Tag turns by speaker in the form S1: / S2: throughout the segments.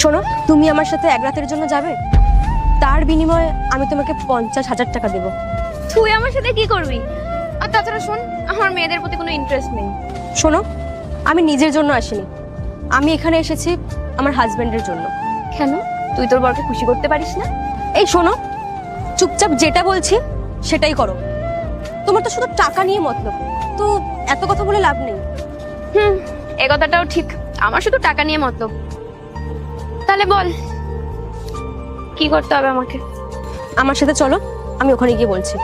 S1: শোনো, তুমি আমার সাথে এক রাতের জন্য যাবে, তার বিনিময়ে আমি তোমাকে 50,000 টাকা দেবো।
S2: তুই আমার সাথে কি করবি? আর তাছাড়া শোন, আমার মেয়েদের প্রতি কোনো ইন্টারেস্ট নেই।
S1: শোনো, আমি নিজের জন্য আসিনি, আমি এখানে এসেছি আমার হাজবেন্ডের জন্য।
S2: কেন? তুই তোর বরকে খুশি করতে পারিস না?
S1: এই শোনো, চুপচাপ যেটা বলছি সেটাই করো। তোমার তো শুধু টাকা নিয়ে মতলব, তো এত কথা বলে লাভ নেই।
S2: এ কথাটাও ঠিক, আমার শুধু টাকা নিয়ে মতলব। তাহলে বল কি করতে হবে আমাকে?
S1: আমার সাথে চলো, আমি ওখানে গিয়ে বলছি।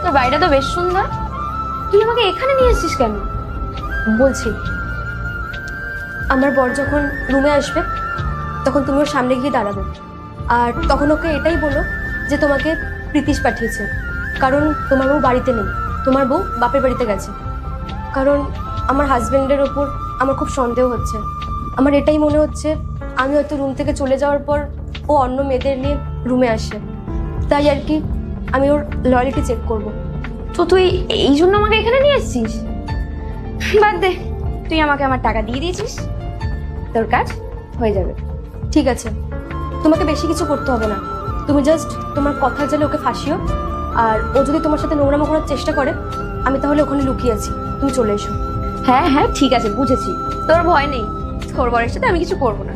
S2: তোর বাড়িটা তো বেশ সুন্দর, তুই আমাকে এখানে নিয়ে এসেছিস কেন?
S1: বলছি, আমার বর যখন রুমে আসবে তখন তুমি ওর সামনে গিয়ে দাঁড়াবে, আর তখন ওকে এটাই বলো যে তোমাকে প্রীতিশ পাঠিয়েছে, কারণ তোমার বউ বাড়িতে নেই, তোমার বউ বাপের বাড়িতে গেছে। কারণ আমার হাজবেন্ডের ওপর আমার খুব সন্দেহ হচ্ছে, আমার এটাই মনে হচ্ছে আমি হয়তো রুম থেকে চলে যাওয়ার পর ও অন্য মেয়েদের নিয়ে রুমে আসে, তাই আর কি আমি ওর লয়ালিটি চেক করব।
S2: তো তুই এই জন্য আমাকে এখানে নিয়ে এসেছিস? বাদ দে, তুই আমাকে আমার টাকা দিয়ে দিয়েছিস, তোর কাজ হয়ে যাবে।
S1: ঠিক আছে, তোমাকে বেশি কিছু করতে হবে না, তুমি জাস্ট তোমার কথার জালে ওকে ফাঁসিও, আর ও যদি তোমার সাথে নোংরামো করার চেষ্টা করে আমি তাহলে ওখানে লুকিয়ে আছি, তুমি চলে এসো।
S2: হ্যাঁ হ্যাঁ ঠিক আছে, বুঝেছি, তোর ভয় নেই, তোর বরের সাথে আমি কিছু করবো না,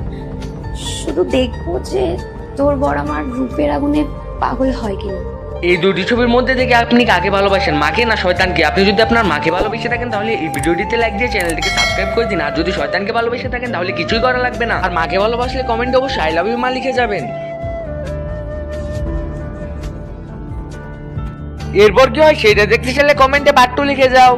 S2: শুধু দেখবো যে তোর বর আমার রূপের আগুনে পাগল হয় কিনা।
S3: এই দুটি ছবির মধ্যে থেকে আপনি কাকে ভালোবাসেন, মাকে না শয়তানকে? আপনি যদি আপনার মাকে ভালোবেসে থাকেন তাহলে এই ভিডিওটিতে লাইক দিয়ে চ্যানেলটিকে সাবস্ক্রাইব করে দিন, আর যদি শয়তানকে ভালোবেসে থাকেন তাহলে কিছুই করা লাগবে না। আর মাকে ভালোবাসলে কমেন্টে অবশ্যই আই লাভ ইউ মা লিখে যাবেন। এরপর কি হয় সেটা দেখতে চাইলে কমেন্টে পার্ট 2 লিখে যাও।